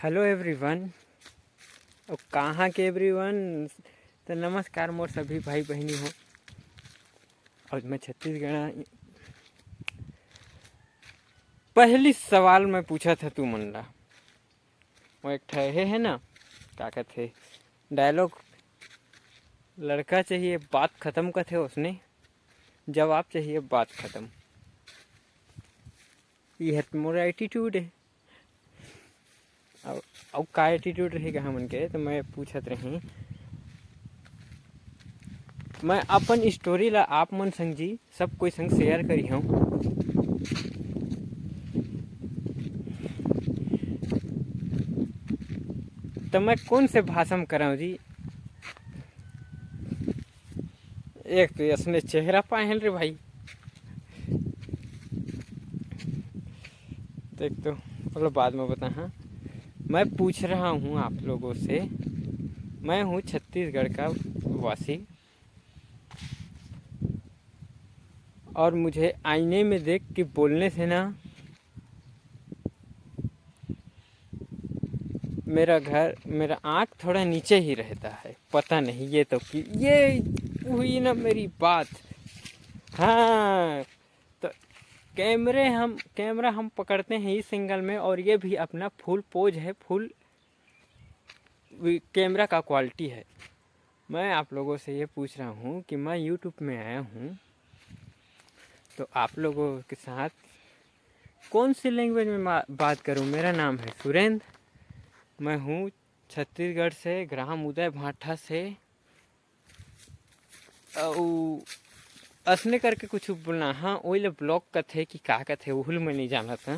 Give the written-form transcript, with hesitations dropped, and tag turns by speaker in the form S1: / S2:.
S1: Hello everyone. और कहाँ के एवरीवन। तो नमस्कार मोर सभी भाई बहनी हो। और मैं छत्तीसगढ़। पहली सवाल मैं पूछा था तू मन ला, वो एक ठहे है ना, क्या कहते डायलॉग, लड़का चाहिए बात ख़त्म कथे उसने, जवाब चाहिए बात ख़त्म। ये है मोर एटीट्यूड है। अब का एटीट्यूड रहेगा हमन के, तो मैं पूछत रही, मैं अपन स्टोरी ला आप मन संग जी सब कोई संग शेयर करी हूँ। तो मैं कौन से भाषा में कराऊँ जी। एक तो इसने चेहरा पायल रे भाई, तो एक तो मतलब बाद में बता। हाँ, मैं पूछ रहा हूँ आप लोगों से, मैं हूँ छत्तीसगढ़ का वासी, और मुझे आईने में देख के बोलने से ना मेरा आँख थोड़ा नीचे ही रहता है। पता नहीं ये तो कि ये हुई ना मेरी बात। हाँ, तो कैमरा हम पकड़ते हैं इस एंगल में, और ये भी अपना फुल पोज है, फुल कैमरा का क्वालिटी है। मैं आप लोगों से ये पूछ रहा हूँ कि मैं यूट्यूब में आया हूँ, तो आप लोगों के साथ कौन सी लैंग्वेज में बात करूँ। मेरा नाम है सुरेंद्र, मैं हूँ छत्तीसगढ़ से, ग्राम उदय भाटा से। असने करके कुछ बोलना। हाँ, वही ब्लॉग का थे कि का थे, वही मैं नहीं जाना था।